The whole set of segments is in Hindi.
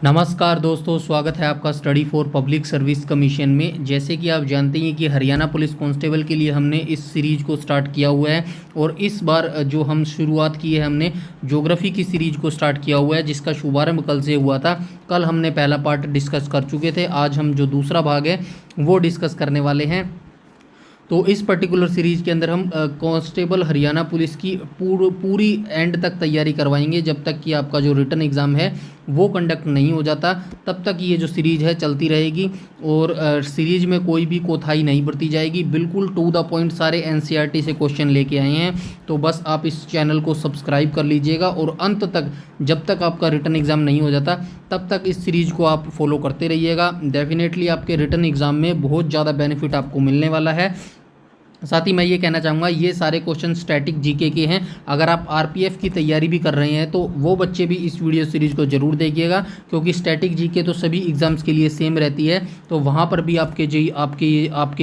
नमस्कार दोस्तों, स्वागत है आपका study for public service commission में। जैसे कि आप जानते हैं कि हरियाणा पुलिस कांस्टेबल के लिए हमने इस सीरीज़ को स्टार्ट किया हुआ है और इस बार जो हम शुरुआत की है हमने ज्योग्राफी की सीरीज़ को स्टार्ट किया हुआ है, जिसका शुभारंभ कल से हुआ था। कल हमने पहला पार्ट डिस्कस कर चुके थे। आज हम जो दूसरा भाग है वो डिस्कस करने वाले हैं। तो इस पर्टिकुलर सीरीज़ के अंदर हम कांस्टेबल हरियाणा पुलिस की पूरी एंड तक तैयारी करवाएंगे। जब तक कि आपका जो रिटन एग्ज़ाम है वो कंडक्ट नहीं हो जाता तब तक ये जो सीरीज़ है चलती रहेगी और सीरीज़ में कोई भी कोताही नहीं बरती जाएगी। बिल्कुल टू द पॉइंट सारे एनसीईआरटी से क्वेश्चन लेके आए हैं। तो बस आप इस चैनल को सब्सक्राइब कर लीजिएगा और अंत तक, जब तक आपका रिटन एग्ज़ाम नहीं हो जाता तब तक इस सीरीज़ को आप फॉलो करते रहिएगा। डेफिनेटली आपके रिटन एग्ज़ाम में बहुत ज़्यादा बेनिफिट आपको मिलने वाला है। साथ ही मैं ये कहना चाहूँगा, ये सारे क्वेश्चन स्टैटिक जीके के हैं। अगर आप आरपीएफ की तैयारी भी कर रहे हैं तो वो बच्चे भी इस वीडियो सीरीज़ को ज़रूर देखिएगा, क्योंकि स्टैटिक जीके तो सभी एग्ज़ाम्स के लिए सेम रहती है। तो वहाँ पर भी आपके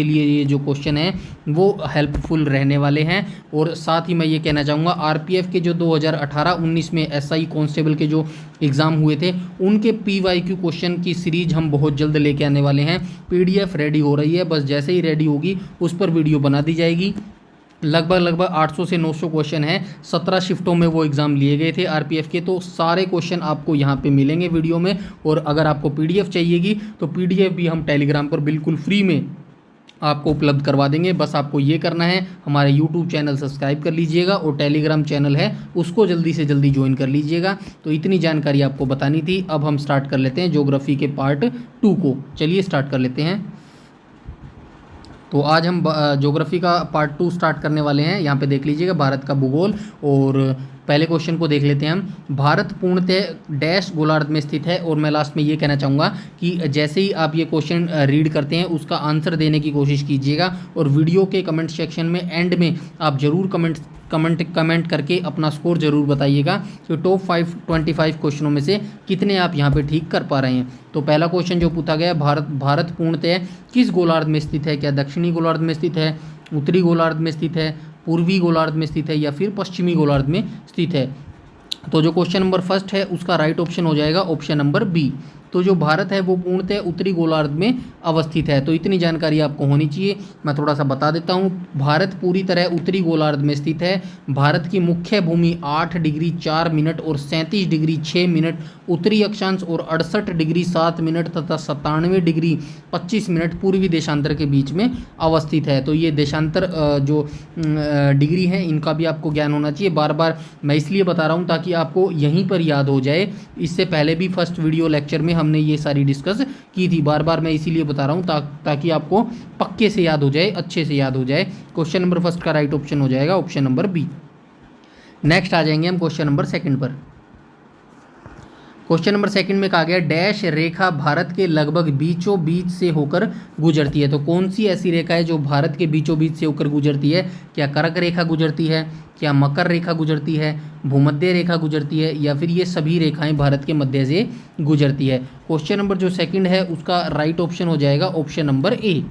लिए ये जो क्वेश्चन है वो हेल्पफुल रहने वाले हैं। और साथ ही मैं ये कहना चाहूँगा, आरपीएफ के जो 2018-19 में एसआई कांस्टेबल के जो एग्ज़ाम हुए थे उनके पीवाईक्यू क्वेश्चन की सीरीज हम बहुत जल्द लेके आने वाले हैं। पीडीएफ रेडी हो रही है, बस जैसे ही रेडी होगी उस पर वीडियो बना दी जाएगी। लगभग 800 से 900 क्वेश्चन हैं। 17 शिफ्टों में वो एग्ज़ाम लिए गए थे आरपीएफ के। तो सारे क्वेश्चन आपको यहाँ पे मिलेंगे वीडियो में। और अगर आपको पीडीएफ चाहिएगी तो पीडीएफ भी हम टेलीग्राम पर बिल्कुल फ्री में आपको उपलब्ध करवा देंगे। बस आपको ये करना है, हमारे यूट्यूब चैनल सब्सक्राइब कर लीजिएगा और टेलीग्राम चैनल है उसको जल्दी से जल्दी ज्वाइन कर लीजिएगा। तो इतनी जानकारी आपको बतानी थी। अब हम स्टार्ट कर लेते हैं ज्योग्राफी के पार्ट 2 को। चलिए स्टार्ट कर लेते हैं। तो आज हम ज्योग्राफी का पार्ट 2 स्टार्ट करने वाले हैं। यहाँ पे देख लीजिएगा भारत का भूगोल, और पहले क्वेश्चन को देख लेते हैं हम। भारत पूर्णतः डैश गोलार्ध में स्थित है। और मैं लास्ट में ये कहना चाहूँगा कि जैसे ही आप ये क्वेश्चन रीड करते हैं उसका आंसर देने की कोशिश कीजिएगा और वीडियो के कमेंट सेक्शन में एंड में आप ज़रूर कमेंट करके अपना स्कोर जरूर बताइएगा कि टॉप 25 क्वेश्चनों में से कितने आप यहाँ पे ठीक कर पा रहे हैं। तो पहला क्वेश्चन जो पूछा गया, भारत पूर्णतः किस गोलार्ध में स्थित है? क्या दक्षिणी गोलार्ध में स्थित है, उत्तरी गोलार्ध में स्थित है, पूर्वी गोलार्ध में स्थित है या फिर पश्चिमी गोलार्ध में स्थित है? तो जो क्वेश्चन नंबर फर्स्ट है उसका राइट ऑप्शन हो जाएगा ऑप्शन नंबर बी। तो जो भारत है वो पूर्णतः उत्तरी गोलार्ध में अवस्थित है। तो इतनी जानकारी आपको होनी चाहिए। मैं थोड़ा सा बता देता हूँ। भारत पूरी तरह उत्तरी गोलार्ध में स्थित है। भारत की मुख्य भूमि 8 डिग्री 4 मिनट और 37 डिग्री 6 मिनट उत्तरी अक्षांश और 68 डिग्री 7 मिनट तथा 97 डिग्री 25 मिनट पूर्वी देशांतर के बीच में अवस्थित है। तो ये देशांतर जो डिग्री है इनका भी आपको ज्ञान होना चाहिए। बार बार मैं इसलिए बता रहा हूँ ताकि आपको यहीं पर याद हो जाए। इससे पहले भी फर्स्ट वीडियो लेक्चर में हमने ये सारी डिस्कस की थी। बार बार मैं इसीलिए बता रहा हूँ ताकि आपको पक्के से याद हो जाए, अच्छे से याद हो जाए। क्वेश्चन नंबर फर्स्ट का राइट ऑप्शन हो जाएगा ऑप्शन नंबर बी। नेक्स्ट आ जाएंगे हम क्वेश्चन नंबर सेकंड पर। क्वेश्चन नंबर सेकंड में कहा गया, डैश रेखा भारत के लगभग बीचों बीच से होकर गुजरती है। तो कौन सी ऐसी रेखा है जो भारत के बीचों बीच से होकर गुजरती है? क्या कर्क रेखा गुजरती है, क्या मकर रेखा गुजरती है, भूमध्य रेखा गुजरती है या फिर ये सभी रेखाएं भारत के मध्य से गुजरती है? क्वेश्चन नंबर जो सेकंड है उसका राइट ऑप्शन हो जाएगा ऑप्शन नंबर ए।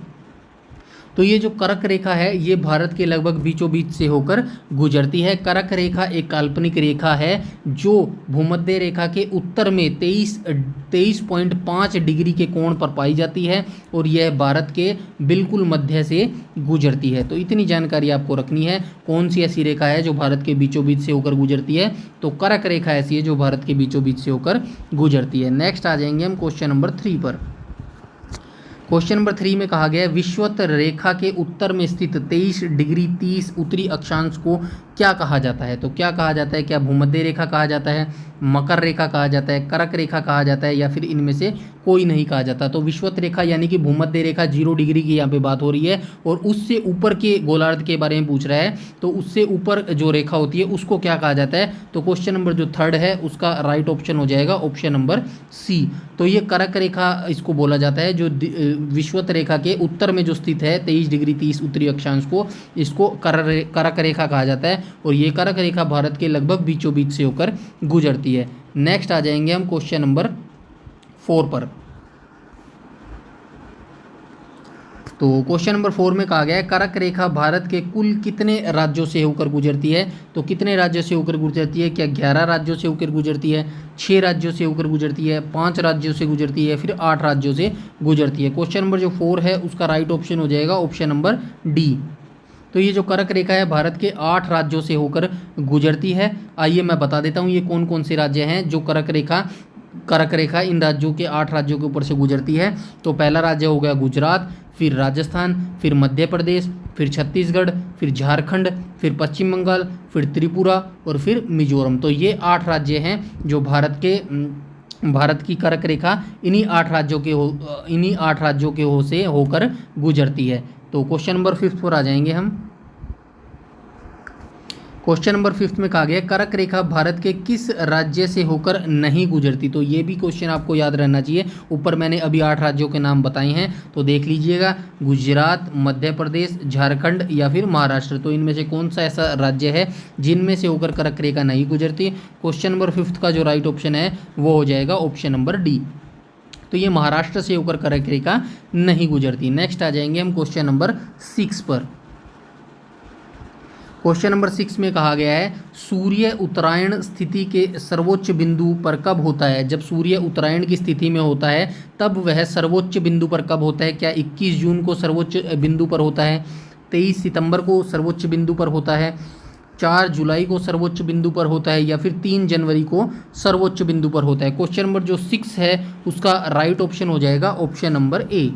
तो ये जो कर्क रेखा है ये भारत के लगभग बीचों बीच से होकर गुजरती है। कर्क रेखा एक काल्पनिक रेखा है जो भूमध्य रेखा के उत्तर में 23.5 डिग्री के कोण पर पाई जाती है और यह भारत के बिल्कुल मध्य से गुजरती है। तो इतनी जानकारी आपको रखनी है। कौन सी ऐसी रेखा है जो भारत के बीचों बीच से होकर गुजरती है? तो कर्क रेखा ऐसी है जो भारत के बीचों बीच से होकर गुजरती है। नेक्स्ट आ जाएंगे हम क्वेश्चन नंबर 3 पर। क्वेश्चन नंबर 3 में कहा गया है, विषुवत रेखा के उत्तर में स्थित 23 डिग्री 30 उत्तरी अक्षांश को क्या कहा जाता है? तो क्या कहा जाता है? क्या भूमध्य रेखा कहा जाता है, मकर रेखा कहा जाता है, कर्क रेखा कहा जाता है या फिर इनमें से कोई नहीं कहा जाता? तो विषुवत रेखा यानी कि भूमध्य रेखा 0 डिग्री की यहाँ पे बात हो रही है और उससे ऊपर के गोलार्ध के बारे में पूछ रहा है। तो उससे ऊपर जो रेखा होती है उसको क्या कहा जाता है? तो क्वेश्चन नंबर जो थर्ड है उसका राइट ऑप्शन हो जाएगा ऑप्शन नंबर सी। तो ये कर्क रेखा इसको बोला जाता है, जो विषुवत रेखा के उत्तर में जो स्थित है 23 डिग्री 30 उत्तरी अक्षांश को, इसको कर्क रेखा कहा जाता है और ये कर्क रेखा भारत के लगभग बीचों बीच से होकर गुजरती है। नेक्स्ट आ जाएंगे हम क्वेश्चन नंबर 4 पर। तो क्वेश्चन नंबर 4 में कहा गया है कर्क रेखा भारत के कुल कितने राज्यों से होकर गुजरती है। तो कितने राज्यों से होकर गुजरती है? क्या 11 राज्यों से होकर गुजरती है, 6 राज्यों से होकर गुजरती है, 5 राज्यों से गुजरती है, फिर 8 राज्यों से गुजरती है? क्वेश्चन नंबर जो 4 है उसका राइट ऑप्शन हो जाएगा ऑप्शन नंबर डी। तो ये जो कर्क रेखा है भारत के 8 राज्यों से होकर गुजरती है। आइए मैं बता देता हूँ ये कौन कौन से राज्य हैं जो कर्क रेखा इन राज्यों के 8 राज्यों के ऊपर से गुजरती है। तो पहला राज्य हो गया गुजरात, फिर राजस्थान, फिर मध्य प्रदेश, फिर छत्तीसगढ़, फिर झारखंड, फिर पश्चिम बंगाल, फिर त्रिपुरा और फिर मिजोरम। तो ये 8 राज्य हैं जो भारत की कर्क रेखा इन्हीं 8 राज्यों के से होकर गुजरती है। तो क्वेश्चन नंबर 5 पर आ जाएंगे हम। क्वेश्चन नंबर 5 में कहा गया कर्क रेखा भारत के किस राज्य से होकर नहीं गुजरती। तो ये भी क्वेश्चन आपको याद रहना चाहिए। ऊपर मैंने अभी 8 राज्यों के नाम बताए हैं तो देख लीजिएगा, गुजरात, मध्य प्रदेश, झारखंड या फिर महाराष्ट्र। तो इनमें से कौन सा ऐसा राज्य है जिनमें से होकर कर्क रेखा नहीं गुजरती? क्वेश्चन नंबर 5 का जो राइट ऑप्शन है वो हो जाएगा ऑप्शन नंबर डी। तो ये महाराष्ट्र से होकर कर्क रेखा नहीं गुजरती। नेक्स्ट आ जाएंगे हम क्वेश्चन नंबर 6 पर। क्वेश्चन नंबर 6 में कहा गया है सूर्य उत्तरायण स्थिति के सर्वोच्च बिंदु पर कब होता है। जब सूर्य उत्तरायण की स्थिति में होता है तब वह सर्वोच्च बिंदु पर कब होता है? क्या 21 जून को सर्वोच्च बिंदु पर होता है, 23 सितंबर को सर्वोच्च बिंदु पर होता है, 4 जुलाई को सर्वोच्च बिंदु पर होता है या फिर 3 जनवरी को सर्वोच्च बिंदु पर होता है? क्वेश्चन नंबर जो 6 है उसका राइट ऑप्शन हो जाएगा ऑप्शन नंबर ए।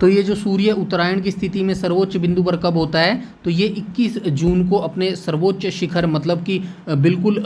तो ये जो सूर्य उत्तरायण की स्थिति में सर्वोच्च बिंदु पर कब होता है? तो ये 21 जून को अपने सर्वोच्च शिखर मतलब कि बिल्कुल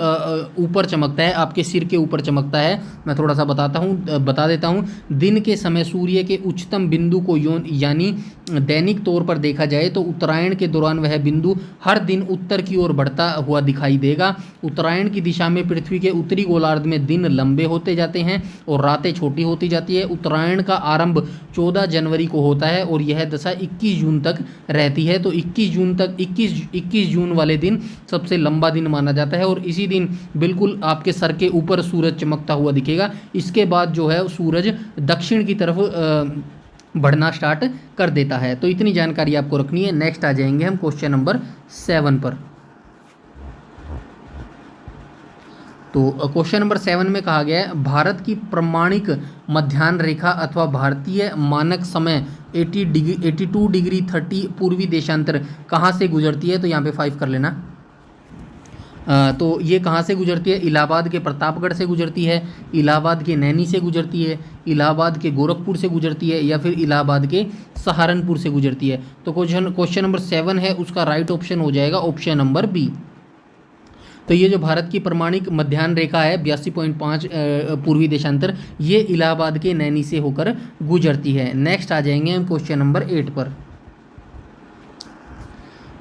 ऊपर चमकता है, आपके सिर के ऊपर चमकता है। मैं थोड़ा सा बता देता हूँ। दिन के समय सूर्य के उच्चतम बिंदु को यानी दैनिक तौर पर देखा जाए तो उत्तरायण के दौरान वह बिंदु हर दिन उत्तर की ओर बढ़ता हुआ दिखाई देगा। उत्तरायण की दिशा में पृथ्वी के उत्तरी गोलार्ध में दिन लंबे होते जाते हैं और रातें छोटी होती जाती है। उत्तरायण का आरंभ 14 जनवरी को होता है और यह दशा 21 जून तक रहती है। तो 21 जून वाले दिन सबसे लंबा दिन माना जाता है और इसी दिन बिल्कुल आपके सर के ऊपर सूरज चमकता हुआ दिखेगा। इसके बाद जो है सूरज दक्षिण की तरफ बढ़ना स्टार्ट कर देता है। तो इतनी जानकारी आपको रखनी है। नेक्स्ट आ जाएंगे हम क्वेश्चन नंबर 7 पर। तो क्वेश्चन नंबर 7 में कहा गया है भारत की प्रमाणिक मध्याह्न रेखा अथवा भारतीय मानक समय 82 डिग्री 30 पूर्वी देशांतर कहाँ से गुजरती है? तो यहाँ पे 5 कर लेना। तो ये कहाँ से गुजरती है? इलाहाबाद के प्रतापगढ़ से गुजरती है, इलाहाबाद के नैनी से गुजरती है, इलाहाबाद के गोरखपुर से गुजरती है या फिर इलाहाबाद के सहारनपुर से गुजरती है? तो क्वेश्चन नंबर 7 है उसका राइट ऑप्शन हो जाएगा ऑप्शन नंबर बी। तो ये जो भारत की प्रमाणिक मध्याह्न रेखा है 82.5 पूर्वी देशांतर, ये इलाहाबाद के नैनी से होकर गुजरती है। नेक्स्ट आ जाएंगे हम क्वेश्चन नंबर 8 पर।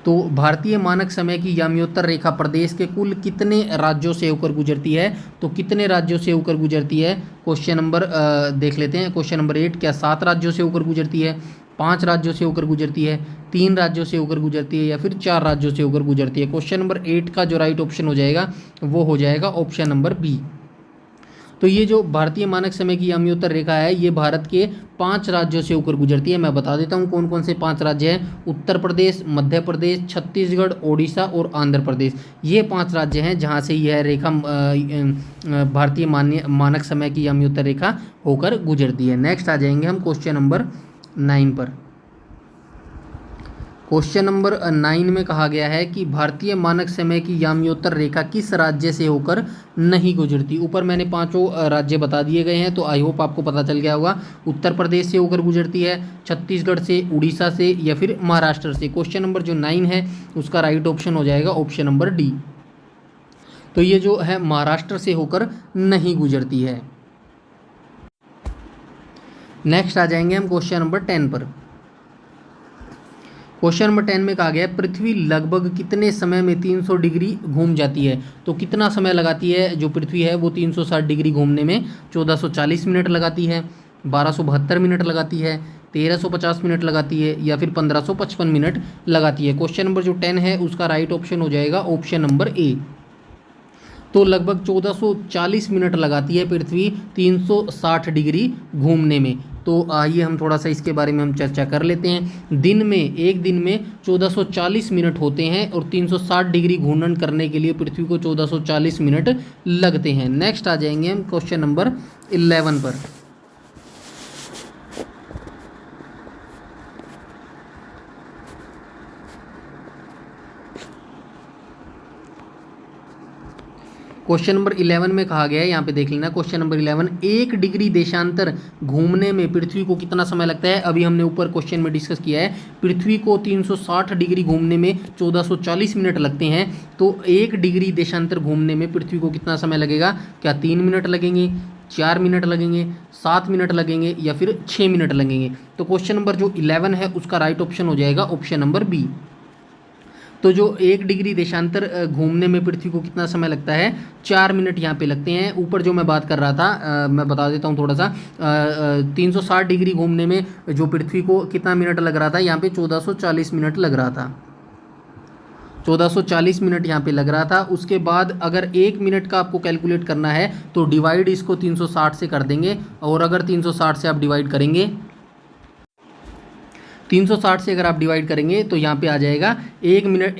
तो भारतीय मानक समय की याम्योत्तर रेखा प्रदेश के कुल कितने राज्यों से होकर गुजरती है? तो कितने राज्यों से होकर गुजरती है? क्वेश्चन नंबर देख लेते हैं। क्वेश्चन नंबर 8 क्या 7 राज्यों से होकर गुजरती है, 5 राज्यों से होकर गुजरती है, 3 राज्यों से होकर गुजरती है या फिर 4 राज्यों से होकर गुजरती है? क्वेश्चन नंबर 8 का जो राइट ऑप्शन हो जाएगा वो हो जाएगा ऑप्शन नंबर बी। तो ये जो भारतीय मानक समय की याम्योत्तर रेखा है ये भारत के 5 राज्यों से होकर गुजरती है। मैं बता देता हूँ कौन कौन से 5 राज्य हैं। उत्तर प्रदेश, मध्य प्रदेश, छत्तीसगढ़, ओडिशा और आंध्र प्रदेश। ये 5 राज्य हैं जहाँ से यह रेखा भारतीय मानक समय की याम्योत्तर रेखा होकर गुजरती है। नेक्स्ट आ जाएंगे हम क्वेश्चन नंबर 9 पर। क्वेश्चन नंबर 9 में कहा गया है कि भारतीय मानक समय की याम्योत्तर रेखा किस राज्य से होकर नहीं गुजरती। ऊपर मैंने 5 राज्य बता दिए गए हैं तो आई होप आपको पता चल गया होगा। उत्तर प्रदेश से होकर गुजरती है, छत्तीसगढ़ से, उड़ीसा से या फिर महाराष्ट्र से। क्वेश्चन नंबर जो 9 है उसका राइट ऑप्शन हो जाएगा ऑप्शन नंबर डी। तो ये जो है महाराष्ट्र से होकर नहीं गुजरती है। नेक्स्ट आ जाएंगे हम क्वेश्चन नंबर 10 पर। क्वेश्चन नंबर 10 में कहा गया है पृथ्वी लगभग कितने समय में 300 डिग्री घूम जाती है। तो कितना समय लगाती है जो पृथ्वी है वो 360 डिग्री घूमने में? 1440 मिनट लगाती है, 1272 मिनट लगाती है, 1350 मिनट लगाती है या फिर 1555 मिनट लगाती है? क्वेश्चन नंबर जो 10 है उसका राइट ऑप्शन हो जाएगा ऑप्शन नंबर ए। तो लगभग 1440 मिनट लगाती है पृथ्वी 360 डिग्री घूमने में। तो आइए हम थोड़ा सा इसके बारे में हम चर्चा कर लेते हैं। एक दिन में 1440 मिनट होते हैं और 360 डिग्री घूर्णन करने के लिए पृथ्वी को 1440 मिनट लगते हैं। नेक्स्ट आ जाएंगे हम क्वेश्चन नंबर 11 पर। क्वेश्चन नंबर 11 में कहा गया है, यहाँ पे देख लेना क्वेश्चन नंबर 11, 1 डिग्री देशांतर घूमने में पृथ्वी को कितना समय लगता है। अभी हमने ऊपर क्वेश्चन में डिस्कस किया है, पृथ्वी को 360 डिग्री घूमने में 1440 मिनट लगते हैं। तो 1 डिग्री देशांतर घूमने में पृथ्वी को कितना समय लगेगा? क्या 3 मिनट लगेंगे, 4 मिनट लगेंगे, 7 मिनट लगेंगे या फिर 6 मिनट लगेंगे? तो क्वेश्चन नंबर जो 11 है उसका राइट ऑप्शन हो जाएगा ऑप्शन नंबर बी। तो जो 1 डिग्री देशांतर घूमने में पृथ्वी को कितना समय लगता है? 4 मिनट यहाँ पे लगते हैं। ऊपर जो मैं बात कर रहा था मैं बता देता हूँ थोड़ा सा। 360 डिग्री घूमने में जो पृथ्वी को कितना मिनट लग रहा था, यहाँ पे 1440 मिनट लग रहा था। 1440 मिनट यहाँ पे लग रहा था। उसके बाद अगर 1 मिनट का आपको कैलकुलेट करना है तो डिवाइड इसको 360 से कर देंगे, और अगर 360 से आप डिवाइड करेंगे, 360 से अगर आप डिवाइड करेंगे तो यहाँ पे आ जाएगा 1 मिनट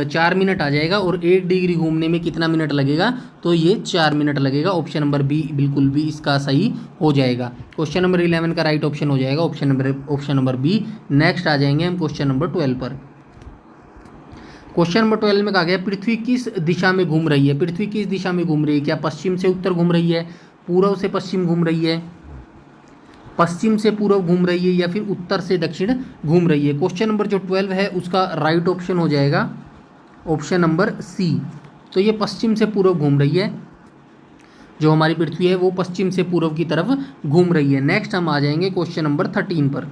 4 मिनट आ जाएगा, और 1 डिग्री घूमने में कितना मिनट लगेगा? तो ये 4 मिनट लगेगा। ऑप्शन नंबर बी बिल्कुल भी इसका सही हो जाएगा। क्वेश्चन नंबर 11 का राइट ऑप्शन हो जाएगा ऑप्शन नंबर बी। नेक्स्ट आ जाएंगे हम क्वेश्चन नंबर 12 पर। क्वेश्चन नंबर 12 में कहा गया पृथ्वी किस दिशा में घूम रही है? पृथ्वी किस दिशा में घूम रही है? क्या पश्चिम से उत्तर घूम रही है, पूर्व से पश्चिम घूम रही है, पश्चिम से पूर्व घूम रही है, या फिर उत्तर से दक्षिण घूम रही है? क्वेश्चन नंबर जो 12 है उसका राइट ऑप्शन हो जाएगा ऑप्शन नंबर सी। तो ये पश्चिम से पूर्व घूम रही है, जो हमारी पृथ्वी है वो पश्चिम से पूर्व की तरफ घूम रही है। नेक्स्ट हम आ जाएंगे क्वेश्चन नंबर 13 पर।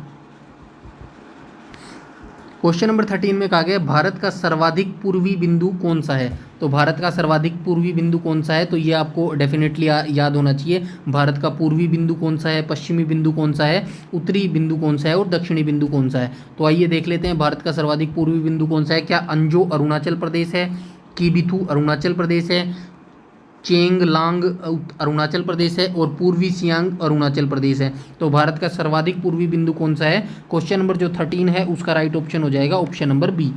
क्वेश्चन नंबर 13 में कहा गया भारत का सर्वाधिक पूर्वी बिंदु कौन सा है? तो भारत का सर्वाधिक पूर्वी बिंदु कौन सा है? तो ये आपको डेफिनेटली याद होना चाहिए। भारत का पूर्वी बिंदु कौन सा है, पश्चिमी बिंदु कौन सा है, उत्तरी बिंदु कौन सा है और दक्षिणी बिंदु कौन सा है? तो आइए देख लेते हैं भारत का सर्वाधिक पूर्वी बिंदु कौन सा है। क्या अंजो अरुणाचल प्रदेश है, किबिथु अरुणाचल प्रदेश है, चेंगलांग अरुणाचल प्रदेश है, और पूर्वी सियांग अरुणाचल प्रदेश है? तो भारत का सर्वाधिक पूर्वी बिंदु कौन सा है? क्वेश्चन नंबर जो 13 है उसका राइट ऑप्शन हो जाएगा ऑप्शन नंबर बी।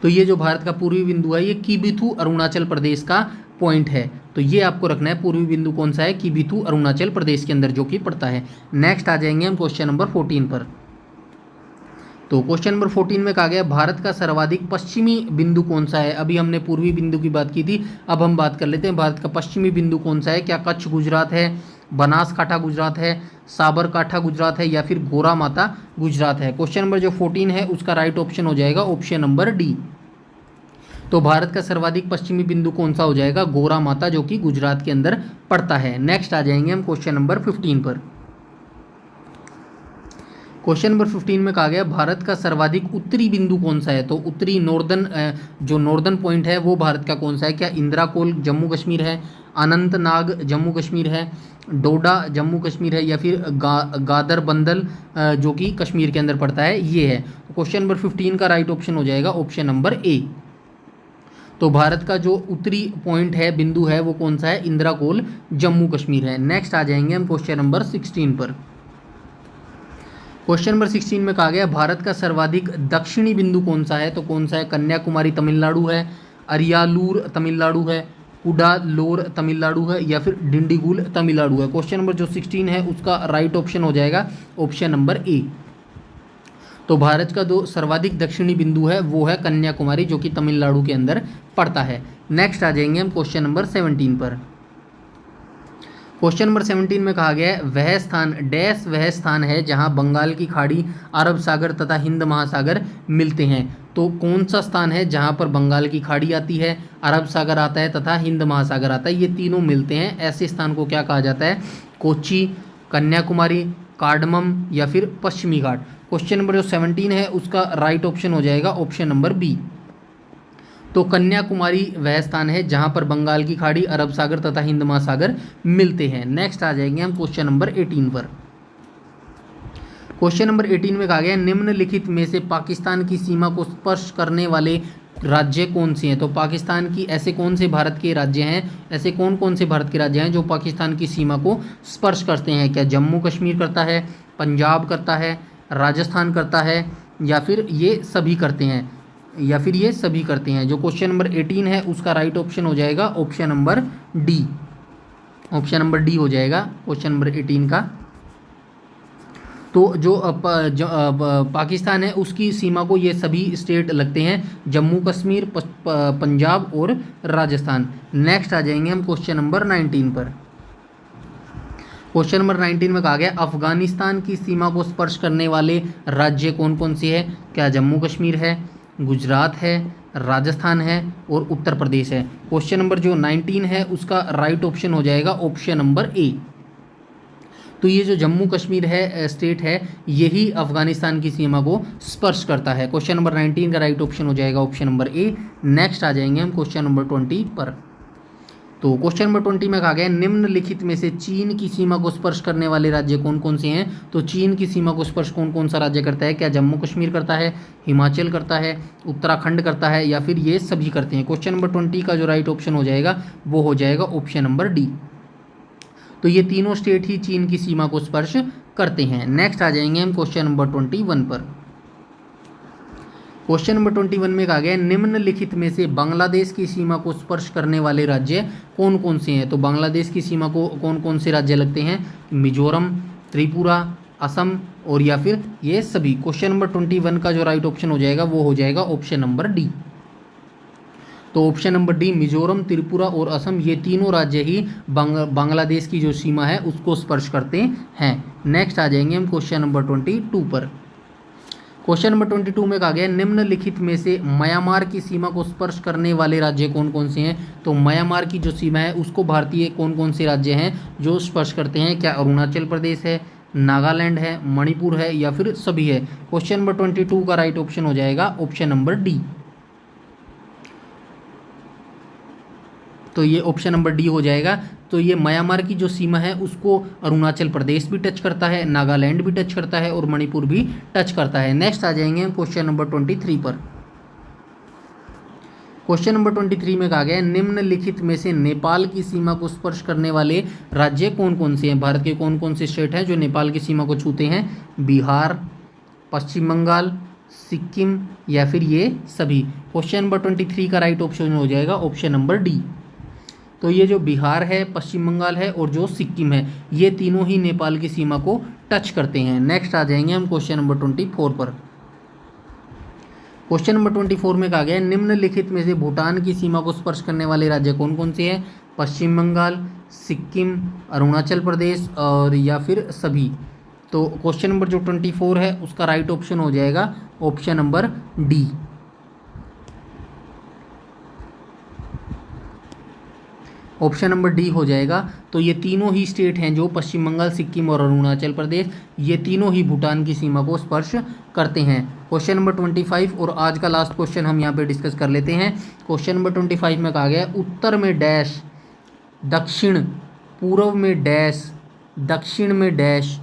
तो ये जो भारत का पूर्वी बिंदु है ये किबिथु अरुणाचल प्रदेश का पॉइंट है। तो ये आपको रखना है, पूर्वी बिंदु कौन सा है? किबिथु अरुणाचल प्रदेश के अंदर जो कि पड़ता है। नेक्स्ट आ जाएंगे हम क्वेश्चन नंबर 14 पर। तो क्वेश्चन नंबर 14 में कहा गया भारत का सर्वाधिक पश्चिमी बिंदु कौन सा है? अभी हमने पूर्वी बिंदु की बात की थी, अब हम बात कर लेते हैं भारत का पश्चिमी बिंदु कौन सा है। क्या कच्छ गुजरात है, बनासकाठा गुजरात है, साबरकाठा गुजरात है, या फिर गोरा माता गुजरात है? क्वेश्चन नंबर जो 14 है उसका राइट ऑप्शन हो जाएगा ऑप्शन नंबर डी। तो भारत का सर्वाधिक पश्चिमी बिंदु कौन सा हो जाएगा? गोरा माता, जो कि गुजरात के अंदर पड़ता है। नेक्स्ट आ जाएंगे हम क्वेश्चन नंबर 15 पर। क्वेश्चन नंबर 15 में कहा गया भारत का सर्वाधिक उत्तरी बिंदु कौन सा है? तो उत्तरी जो नॉर्दर्न पॉइंट है वो भारत का कौन सा है? क्या इंदिरा कोल जम्मू कश्मीर है, अनंतनाग जम्मू कश्मीर है, डोडा जम्मू कश्मीर है, या फिर गादर बंदल जो कि कश्मीर के अंदर पड़ता है, ये है? क्वेश्चन नंबर 15 का राइट ऑप्शन हो जाएगा ऑप्शन नंबर ए। तो भारत का जो उत्तरी पॉइंट है, बिंदु है, वो कौन सा है? इंदिरा कोल जम्मू कश्मीर है। नेक्स्ट आ जाएंगे हम क्वेश्चन नंबर 16 पर। क्वेश्चन नंबर 16 में कहा गया भारत का सर्वाधिक दक्षिणी बिंदु कौन सा है? तो कौन सा है? कन्याकुमारी तमिलनाडु है, अरियालूर तमिलनाडु है, कुडालोर तमिलनाडु है, या फिर डिंडीगुल तमिलनाडु है? क्वेश्चन नंबर जो 16 है उसका राइट ऑप्शन हो जाएगा ऑप्शन नंबर ए। तो भारत का जो सर्वाधिक दक्षिणी बिंदु है वो है कन्याकुमारी, जो कि तमिलनाडु के अंदर पड़ता है। नेक्स्ट आ जाएंगे हम क्वेश्चन नंबर 17 पर। क्वेश्चन नंबर 17 में कहा गया है वह स्थान है जहां बंगाल की खाड़ी, अरब सागर तथा हिंद महासागर मिलते हैं? तो कौन सा स्थान है जहां पर बंगाल की खाड़ी आती है, अरब सागर आता है तथा हिंद महासागर आता है? ये तीनों मिलते हैं, ऐसे स्थान को क्या कहा जाता है? कोच्चि, कन्याकुमारी, कार्डमम, या फिर पश्चिमी घाट? क्वेश्चन नंबर जो 17 है उसका राइट ऑप्शन हो जाएगा ऑप्शन नंबर बी। तो कन्याकुमारी वह स्थान है जहां पर बंगाल की खाड़ी, अरब सागर तथा हिंद महासागर मिलते हैं। नेक्स्ट आ जाएंगे हम क्वेश्चन नंबर 18 पर। क्वेश्चन नंबर 18 में कहा गया निम्नलिखित में से पाकिस्तान की सीमा को स्पर्श करने वाले राज्य कौन से हैं? तो पाकिस्तान की ऐसे कौन से भारत के राज्य हैं, ऐसे कौन कौन से भारत के राज्य हैं जो पाकिस्तान की सीमा को स्पर्श करते हैं? क्या जम्मू कश्मीर करता है, पंजाब करता है, राजस्थान करता है, या फिर ये सभी करते हैं, या फिर ये सभी करते हैं? जो क्वेश्चन नंबर 18 है उसका राइट ऑप्शन हो जाएगा option number D. Option number D हो जाएगा क्वेश्चन नंबर 18 का। तो जो पाकिस्तान है उसकी सीमा को ये सभी स्टेट लगते हैं, जम्मू कश्मीर, पंजाब और राजस्थान। नेक्स्ट आ जाएंगे हम क्वेश्चन नंबर 19 पर। क्वेश्चन नंबर 19 में कहा गया अफगानिस्तान की सीमा को स्पर्श करने वाले राज्य कौन कौन से हैं? क्या जम्मू कश्मीर है, गुजरात है, राजस्थान है और उत्तर प्रदेश है? क्वेश्चन नंबर जो 19 है उसका राइट ऑप्शन हो जाएगा ऑप्शन नंबर ए। तो ये जो जम्मू कश्मीर है स्टेट है, यही अफगानिस्तान की सीमा को स्पर्श करता है। क्वेश्चन नंबर 19 का राइट ऑप्शन हो जाएगा ऑप्शन नंबर ए। नेक्स्ट आ जाएंगे हम क्वेश्चन नंबर 20 पर। तो क्वेश्चन नंबर 20 में कहा गया निम्नलिखित में से चीन की सीमा को स्पर्श करने वाले राज्य कौन कौन से हैं? तो चीन की सीमा को स्पर्श कौन कौन सा राज्य करता है? क्या जम्मू कश्मीर करता है, हिमाचल करता है, उत्तराखंड करता है, या फिर ये सभी करते हैं? क्वेश्चन नंबर 20 का जो राइट ऑप्शन हो जाएगा वो हो जाएगा ऑप्शन नंबर डी। तो ये तीनों स्टेट ही चीन की सीमा को स्पर्श करते हैं। नेक्स्ट आ जाएंगे हम क्वेश्चन नंबर 21 पर। क्वेश्चन नंबर 21 में कहा गया निम्नलिखित में से बांग्लादेश की सीमा को स्पर्श करने वाले राज्य कौन कौन से हैं? तो बांग्लादेश की सीमा को कौन कौन से राज्य लगते हैं? मिजोरम, त्रिपुरा, असम और या फिर ये सभी? क्वेश्चन नंबर 21 का जो राइट ऑप्शन हो जाएगा वो हो जाएगा ऑप्शन नंबर डी। तो option number D Mizoram, Tripura और असम ये तीनों राज्य ही बांग्लादेश की जो सीमा है उसको स्पर्श करते हैं। नेक्स्ट आ जाएंगे हम क्वेश्चन नंबर 22 पर। क्वेश्चन नंबर 22 में कहा गया निम्नलिखित में से म्यांमार की सीमा को स्पर्श करने वाले राज्य कौन कौन से हैं? तो म्यांमार की जो सीमा है उसको भारतीय कौन कौन से राज्य हैं जो स्पर्श करते हैं? क्या अरुणाचल प्रदेश है, नागालैंड है, मणिपुर है, या फिर सभी है? क्वेश्चन नंबर 22 का राइट ऑप्शन हो जाएगा ऑप्शन नंबर डी। तो ये ऑप्शन नंबर डी हो जाएगा। तो ये म्यांमार की जो सीमा है उसको अरुणाचल प्रदेश भी टच करता है, नागालैंड भी टच करता है और मणिपुर भी टच करता है। नेक्स्ट आ जाएंगे हम क्वेश्चन नंबर 23 पर। क्वेश्चन नंबर 23 में कहा गया है निम्नलिखित में से नेपाल की सीमा को स्पर्श करने वाले राज्य कौन कौन से हैं? भारत के कौन कौन से स्टेट हैं जो नेपाल की सीमा को छूते हैं? बिहार, पश्चिम बंगाल, सिक्किम, या फिर ये सभी? क्वेश्चन नंबर 23 का राइट ऑप्शन हो जाएगा ऑप्शन नंबर डी। तो ये जो बिहार है, पश्चिम बंगाल है और जो सिक्किम है, ये तीनों ही नेपाल की सीमा को टच करते हैं। नेक्स्ट आ जाएंगे हम क्वेश्चन नंबर 24 पर। क्वेश्चन नंबर 24 में कहा गया है निम्नलिखित में से भूटान की सीमा को स्पर्श करने वाले राज्य कौन कौन से हैं? पश्चिम बंगाल, सिक्किम, अरुणाचल प्रदेश और या फिर सभी? तो क्वेश्चन नंबर जो 24 है उसका राइट ऑप्शन हो जाएगा option number D. Option number D हो जाएगा। तो ये तीनों ही स्टेट हैं जो पश्चिम बंगाल, सिक्किम और अरुणाचल प्रदेश, ये तीनों ही भूटान की सीमा को स्पर्श करते हैं। क्वेश्चन नंबर 25 और आज का लास्ट क्वेश्चन हम यहाँ पे डिस्कस कर लेते हैं। क्वेश्चन नंबर 25 में कहा गया उत्तर में डैश, दक्षिण पूर्व में डैश, दक्षिण में डैश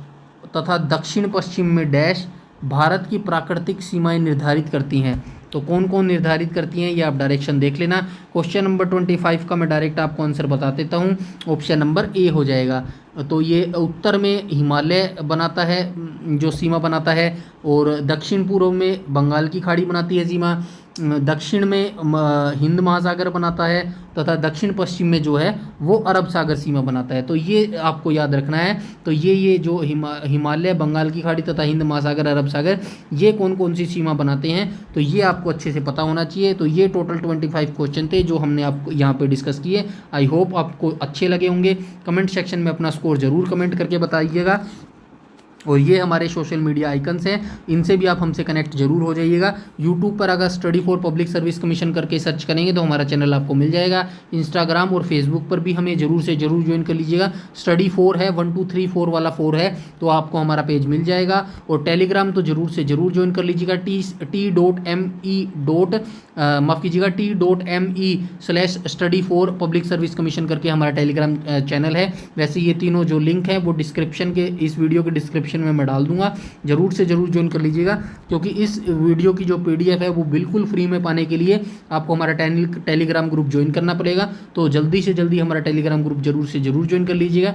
तथा दक्षिण पश्चिम में डैश भारत की प्राकृतिक सीमाएं निर्धारित करती हैं। तो कौन कौन निर्धारित करती हैं ये आप डायरेक्शन देख लेना। क्वेश्चन नंबर 25 का मैं डायरेक्ट आपको आंसर बता देता हूँ। ऑप्शन नंबर ए हो जाएगा। तो ये उत्तर में हिमालय बनाता है, जो सीमा बनाता है, और दक्षिण पूर्व में बंगाल की खाड़ी बनाती है सीमा, दक्षिण में हिंद महासागर बनाता है तथा दक्षिण पश्चिम में जो है वो अरब सागर सीमा बनाता है। तो ये आपको याद रखना है। तो ये जो हिमालय, बंगाल की खाड़ी तथा हिंद महासागर, अरब सागर, ये कौन कौन सी सीमा बनाते हैं, तो ये आपको अच्छे से पता होना चाहिए। तो ये टोटल 25 क्वेश्चन थे जो हमने आपको यहाँ पे डिस्कस किए। आई होप आपको अच्छे लगे होंगे। कमेंट सेक्शन में अपना स्कोर ज़रूर कमेंट करके बताइएगा। और ये हमारे सोशल मीडिया आइकन्स हैं, इनसे भी आप हमसे कनेक्ट जरूर हो जाइएगा। यूट्यूब पर अगर study for public service commission करके सर्च करेंगे तो हमारा चैनल आपको मिल जाएगा। इंस्टाग्राम और फेसबुक पर भी हमें ज़रूर से ज़रूर ज्वाइन कर लीजिएगा। स्टडी 4 है, 1 2 3 4 वाला 4 है, तो आपको हमारा पेज मिल जाएगा। और टेलीग्राम तो ज़रूर से ज़रूर ज्वाइन कर लीजिएगा। t.me/study for public service commission करके हमारा टेलीग्राम चैनल है। वैसे ये तीनों जो लिंक हैं वो डिस्क्रिप्शन के, इस वीडियो के डिस्क्रिप्शन डिस्क्रिप्शन में मैं डाल दूंगा, ज़रूर से ज़रूर ज्वाइन कर लीजिएगा, क्योंकि इस वीडियो की जो PDF है वो बिल्कुल फ्री में पाने के लिए आपको हमारा टेलीग्राम ग्रुप ज्वाइन करना पड़ेगा। तो जल्दी से जल्दी हमारा टेलीग्राम ग्रुप ज़रूर से ज़रूर ज्वाइन कर लीजिएगा।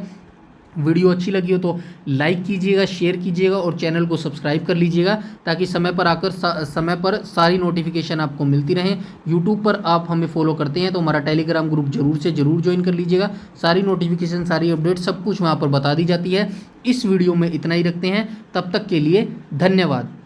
वीडियो अच्छी लगी हो तो लाइक कीजिएगा, शेयर कीजिएगा और चैनल को सब्सक्राइब कर लीजिएगा, ताकि समय पर आकर समय पर सारी नोटिफिकेशन आपको मिलती रहें। यूट्यूब पर आप हमें फॉलो करते हैं तो हमारा टेलीग्राम ग्रुप जरूर से ज़रूर ज्वाइन कर लीजिएगा। सारी नोटिफिकेशन, सारी अपडेट, सब कुछ वहाँ पर बता दी जाती है। इस वीडियो में इतना ही रखते हैं, तब तक के लिए धन्यवाद।